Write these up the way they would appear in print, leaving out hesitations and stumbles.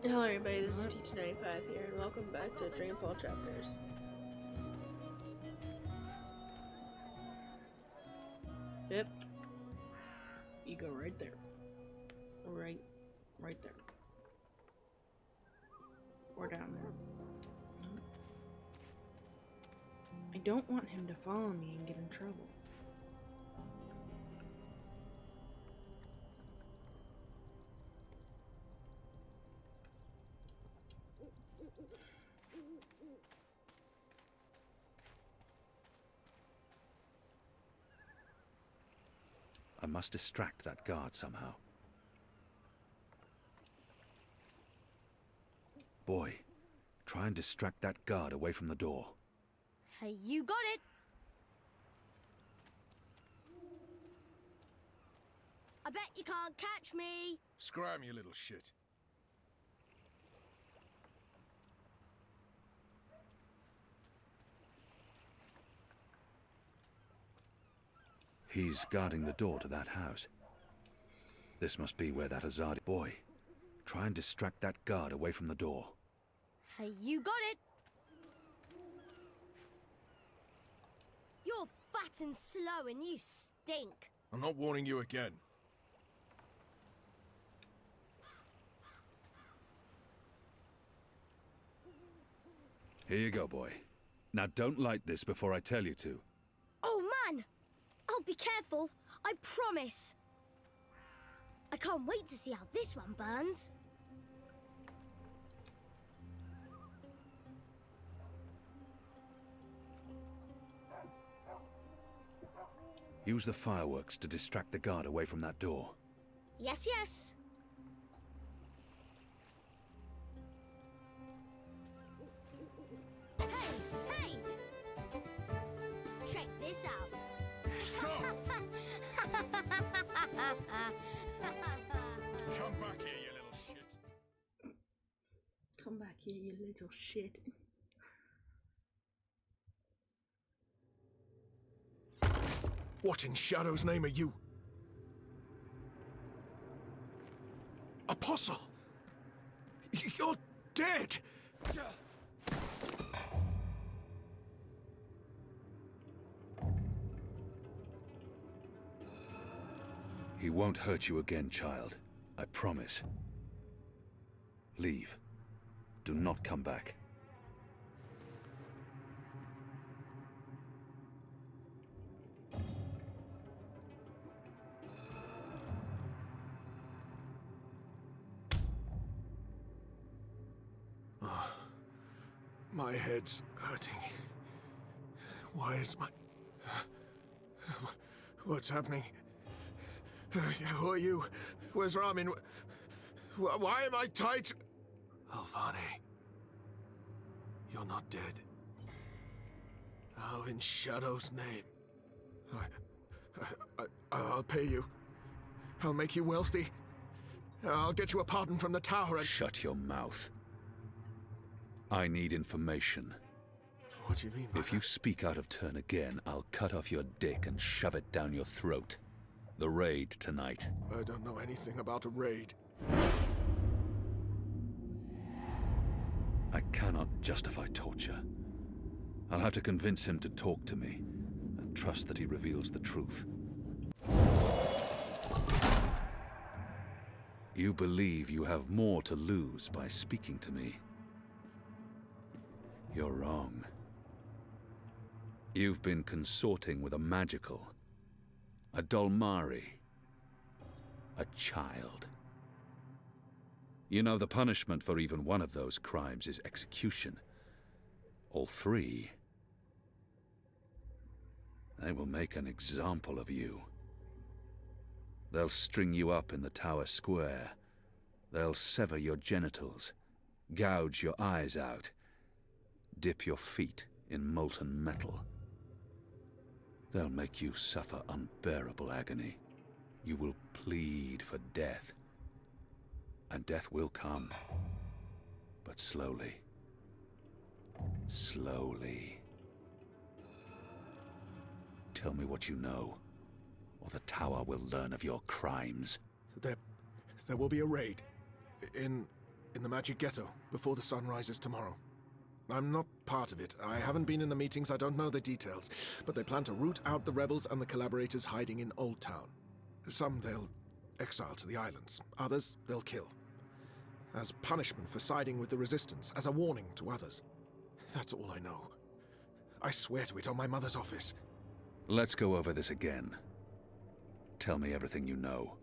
Hello everybody, this is T295 here, and welcome back to Dreamfall Chapters. Yep. You go right there. Right there. Or down there. I don't want him to follow me and get in trouble. I must distract that guard somehow. Boy, try and distract that guard away from the door. Hey, you got it! I bet you can't catch me! Scram, you little shit. He's guarding the door to that house. This must be where that Azadi... Boy, try and distract that guard away from the door. Hey, you got it! You're fat and slow and you stink. I'm not warning you again. Here you go, boy. Now don't light this before I tell you to. Oh, man! I'll be careful, I promise. I can't wait to see how this one burns. Use the fireworks to distract the guard away from that door. Yes, yes. Hey! Check this out. Stop! Come back here, you little shit. Come back here, you little shit. What in Shadow's name are you? Apostle! You're dead! He won't hurt you again, child. I promise. Leave. Do not come back. My head's hurting. Why is my... What's happening? Who are you? Where's Ramin? Why am I tight? Alvane. You're not dead. How in Shadow's name? I'll pay you. I'll make you wealthy. I'll get you a pardon from the tower and... Shut your mouth. I need information. What do you mean by If you speak out of turn again, I'll cut off your dick and shove it down your throat. The raid tonight. I don't know anything about a raid. I cannot justify torture. I'll have to convince him to talk to me, and trust that he reveals the truth. You believe you have more to lose by speaking to me. You're wrong. You've been consorting with a magical, a Dolmari, a child. You know the punishment for even one of those crimes is execution. All three. They will make an example of you. They'll string you up in the tower square. They'll sever your genitals, gouge your eyes out, dip your feet in molten metal. They'll make you suffer unbearable agony. You will plead for death. And death will come. But slowly. Slowly. Tell me what you know, or the tower will learn of your crimes. There will be a raid. In in the Magic Ghetto, before the sun rises tomorrow. I'm not part of it. I haven't been in the meetings, I don't know the details. But they plan to root out the rebels and the collaborators hiding in Old Town. Some they'll exile to the islands. Others they'll kill. As punishment for siding with the Resistance, as a warning to others. That's all I know. I swear to it on my mother's office. Let's go over this again. Tell me everything you know.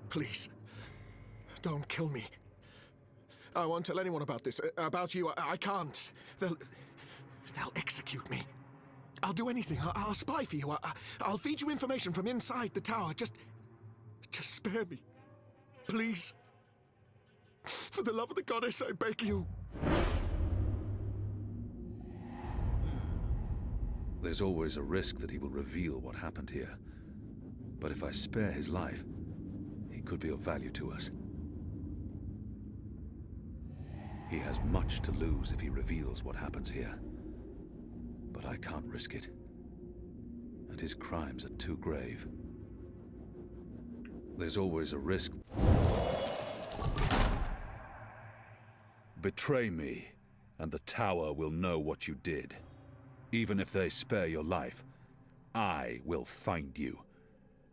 Please, don't kill me. I won't tell anyone about this. About you, I can't. They'll execute me. I'll do anything. I'll spy for you. I'll feed you information from inside the tower. Just spare me. Please. For the love of the goddess, I beg you. There's always a risk that he will reveal what happened here. But if I spare his life, he could be of value to us. He has much to lose if he reveals what happens here. But I can't risk it. And his crimes are too grave. There's always a risk. Betray me, and the tower will know what you did. Even if they spare your life, I will find you,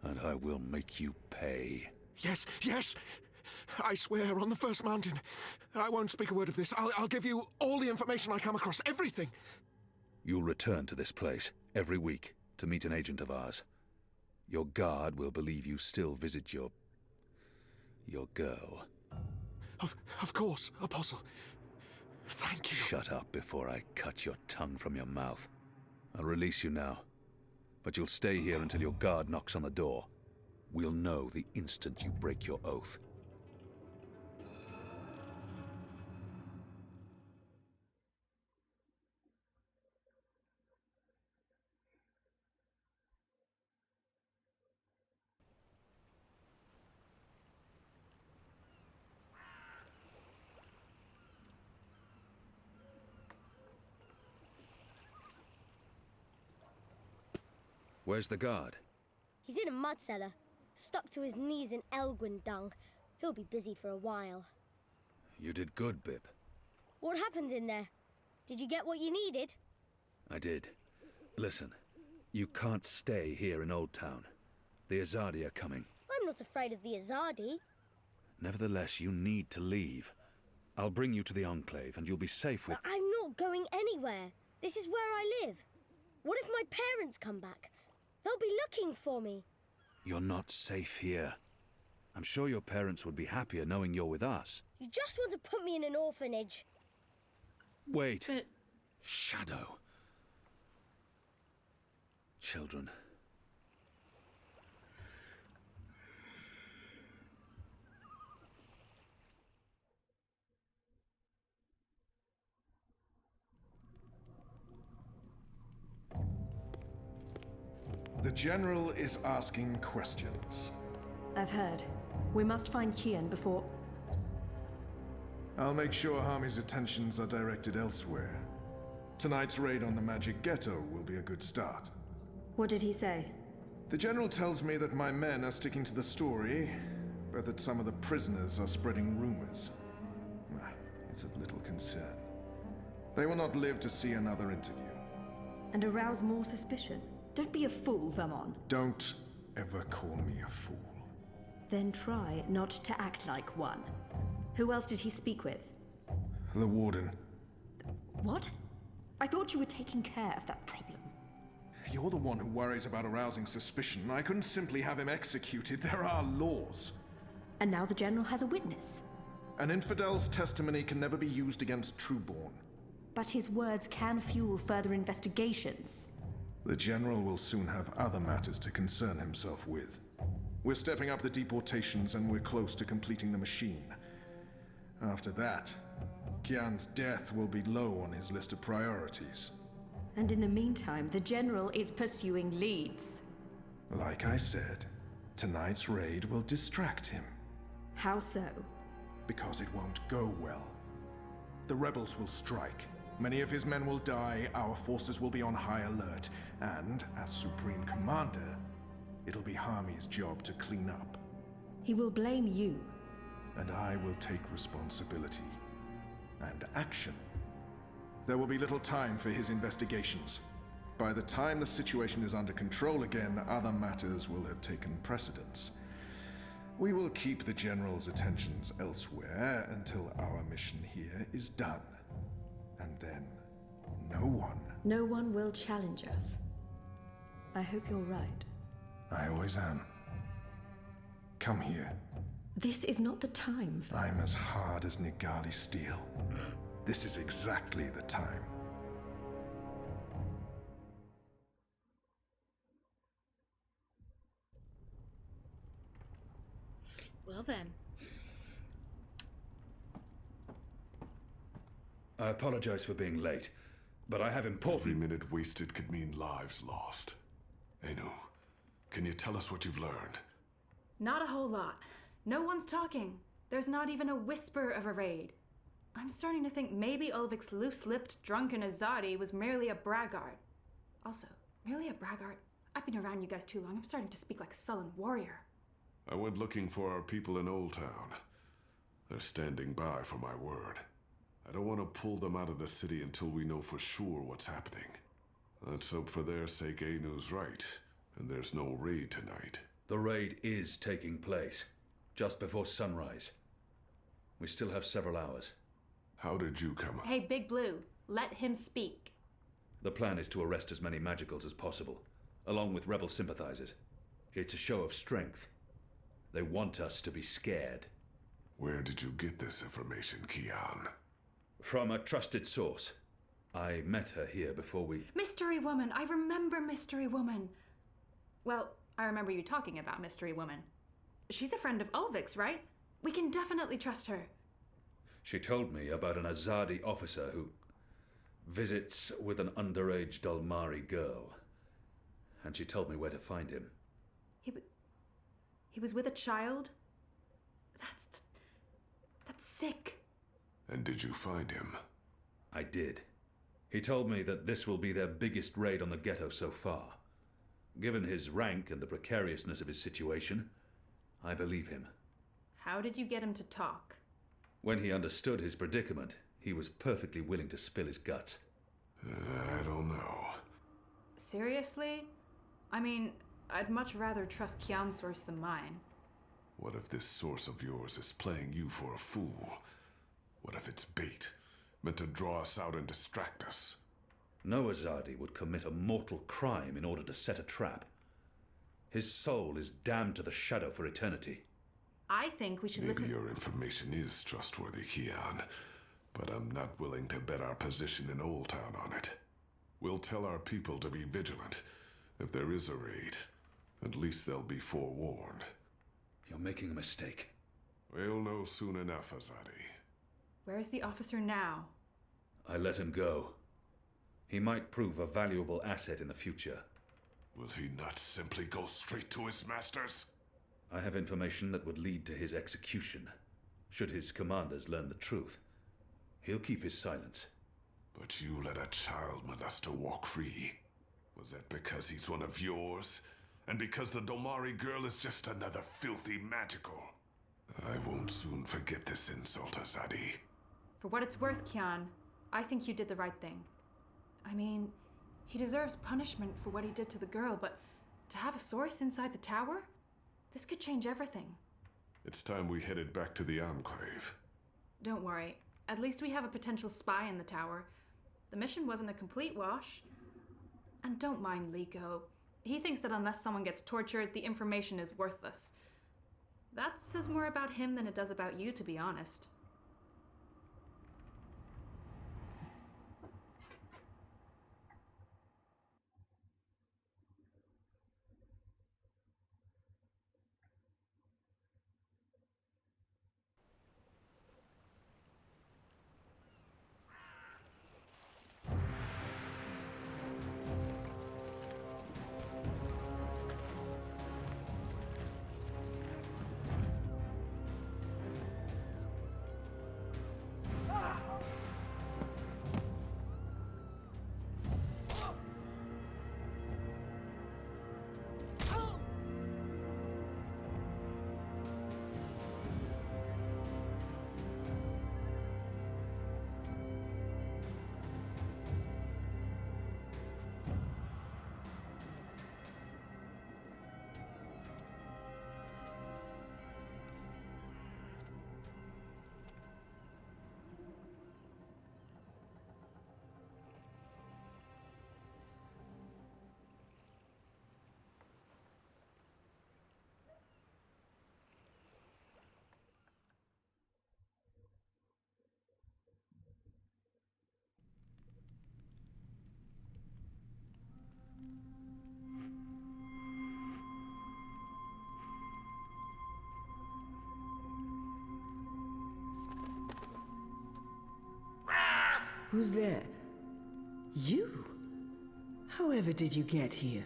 and I will make you pay. Yes, yes! I swear on the first mountain. I won't speak a word of this. I'll give you all the information I come across, everything. You'll return to this place every week to meet an agent of ours. Your guard will believe you still visit your girl. Of course, Apostle. Thank you. Shut up before I cut your tongue from your mouth. I'll release you now, but you'll stay here until your guard knocks on the door. We'll know the instant you break your oath. Where's the guard? He's in a mud cellar, stuck to his knees in Elgwyn dung. He'll be busy for a while. You did good, Bip. What happened in there? Did you get what you needed? I did. Listen, you can't stay here in Old Town. The Azadi are coming. I'm not afraid of the Azadi. Nevertheless, you need to leave. I'll bring you to the Enclave, and you'll be safe with... But I'm not going anywhere. This is where I live. What if my parents come back? They'll be looking for me. You're not safe here. I'm sure your parents would be happier knowing you're with us. You just want to put me in an orphanage. Wait. But Shadow. Children. The General is asking questions. I've heard. We must find Kian before... I'll make sure Harmy's attentions are directed elsewhere. Tonight's raid on the Magic Ghetto will be a good start. What did he say? The General tells me that my men are sticking to the story, but that some of the prisoners are spreading rumors. It's of little concern. They will not live to see another interview. And arouse more suspicion? Don't be a fool, Vermon. Don't ever call me a fool. Then try not to act like one. Who else did he speak with? The Warden. What? I thought you were taking care of that problem. You're the one who worries about arousing suspicion. I couldn't simply have him executed. There are laws. And now the General has a witness. An infidel's testimony can never be used against Trueborn. But his words can fuel further investigations. The General will soon have other matters to concern himself with. We're stepping up the deportations and we're close to completing the machine. After that, Kian's death will be low on his list of priorities. And in the meantime, the General is pursuing leads. Like I said, tonight's raid will distract him. How so? Because it won't go well. The rebels will strike. Many of his men will die, our forces will be on high alert, and, as Supreme Commander, it'll be Harmy's job to clean up. He will blame you. And I will take responsibility and action. There will be little time for his investigations. By the time the situation is under control again, other matters will have taken precedence. We will keep the General's attentions elsewhere until our mission here is done. And then, No one will challenge us. I hope you're right. I always am. Come here. This is not the time for... I'm as hard as Nigali steel. This is exactly the time. Well then. I apologize for being late, but I have important... Every minute wasted could mean lives lost. Anu, can you tell us what you've learned? Not a whole lot. No one's talking. There's not even a whisper of a raid. I'm starting to think maybe Ulvik's loose-lipped, drunken Azadi was merely a braggart. Also, merely a braggart? I've been around you guys too long. I'm starting to speak like a sullen warrior. I went looking for our people in Old Town. They're standing by for my word. I don't want to pull them out of the city until we know for sure what's happening. Let's hope for their sake Anu's right, and there's no raid tonight. The raid is taking place, just before sunrise. We still have several hours. How did you come up? Hey, Big Blue, let him speak. The plan is to arrest as many magicals as possible, along with rebel sympathizers. It's a show of strength. They want us to be scared. Where did you get this information, Kian? From a trusted source. I met her here before we... Mystery Woman! I remember Mystery Woman! Well, I remember you talking about Mystery Woman. She's a friend of Ulvik's, right? We can definitely trust her. She told me about an Azadi officer who visits with an underage Dalmari girl. And she told me where to find him. He was with a child? That's sick. And did you find him? I did. He told me that this will be their biggest raid on the ghetto so far. Given his rank and the precariousness of his situation, I believe him. How did you get him to talk? When he understood his predicament, he was perfectly willing to spill his guts. I don't know. Seriously? I mean, I'd much rather trust Kian's source than mine. What if this source of yours is playing you for a fool? What if it's bait, meant to draw us out and distract us? No Azadi would commit a mortal crime in order to set a trap. His soul is damned to the shadow for eternity. I think we should Maybe listen... your information is trustworthy, Kian, but I'm not willing to bet our position in Old Town on it. We'll tell our people to be vigilant. If there is a raid, at least they'll be forewarned. You're making a mistake. We'll know soon enough, Azadi. Where's the officer now? I let him go. He might prove a valuable asset in the future. Will he not simply go straight to his masters? I have information that would lead to his execution. Should his commanders learn the truth, he'll keep his silence. But you let a child molester walk free. Was that because he's one of yours? And because the Domari girl is just another filthy magical? I won't soon forget this insult, Azadi. For what it's worth, Kian, I think you did the right thing. I mean, he deserves punishment for what he did to the girl, but to have a source inside the tower? This could change everything. It's time we headed back to the Enclave. Don't worry. At least we have a potential spy in the tower. The mission wasn't a complete wash. And don't mind Liko. He thinks that unless someone gets tortured, the information is worthless. That says more about him than it does about you, to be honest. Who's there? You? However did you get here?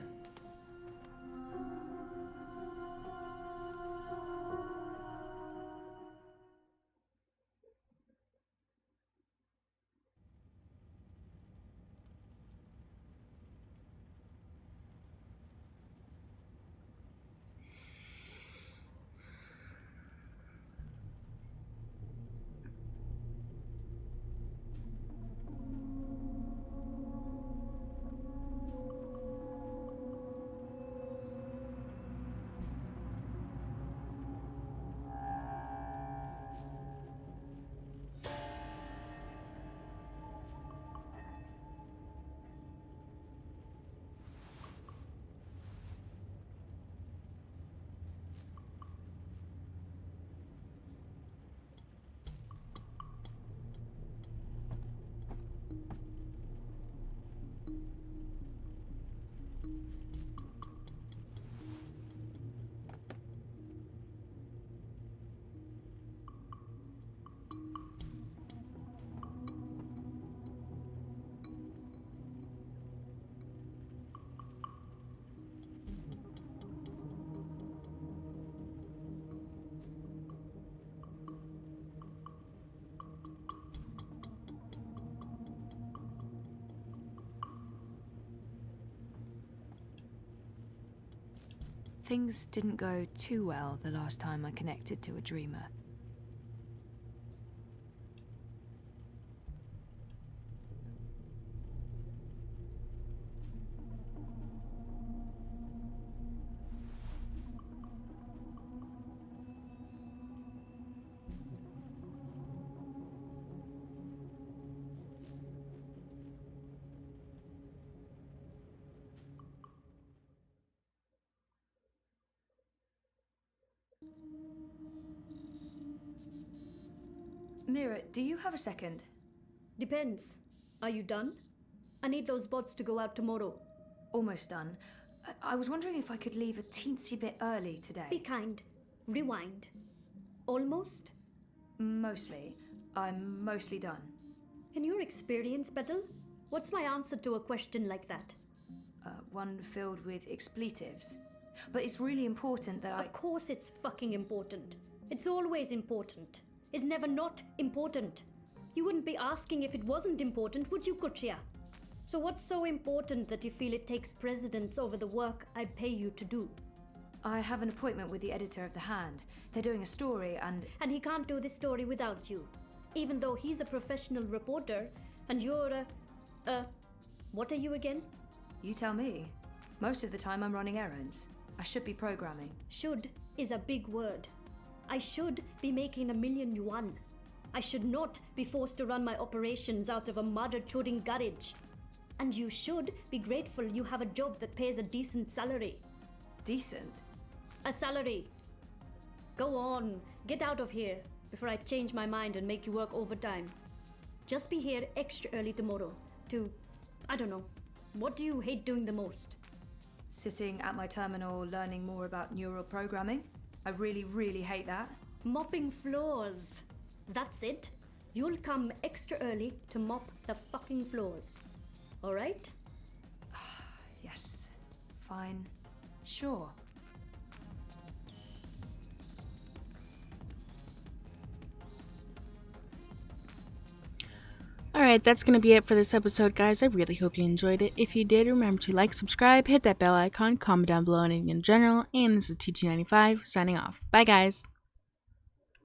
Things didn't go too well the last time I connected to a dreamer. Mira, do you have a second? Depends. Are you done? I need those bots to go out tomorrow. Almost done. I was wondering if I could leave a teensy bit early today. Be kind. Rewind. Almost? Mostly. I'm mostly done. In your experience, Petal, what's my answer to a question like that? One filled with expletives. But it's really important that Of course it's fucking important. It's always important. It's never not important. You wouldn't be asking if it wasn't important, would you, Kuchia? So what's so important that you feel it takes precedence over the work I pay you to do? I have an appointment with the editor of The Hand. They're doing a story and he can't do this story without you. Even though he's a professional reporter and you're what are you again? You tell me. Most of the time I'm running errands. I should be programming. Should is a big word. I should be making $1 million yuan. I should not be forced to run my operations out of a mother-choding garage. And you should be grateful you have a job that pays a decent salary. Decent? A salary. Go on, get out of here before I change my mind and make you work overtime. Just be here extra early tomorrow to, I don't know, what do you hate doing the most? Sitting at my terminal learning more about neural programming. I really, really hate that. Mopping floors. That's it. You'll come extra early to mop the fucking floors. All right? Yes. Fine. Sure. Alright, that's going to be it for this episode, guys. I really hope you enjoyed it. If you did, remember to like, subscribe, hit that bell icon, comment down below anything in general, and this is TT95 signing off. Bye, guys.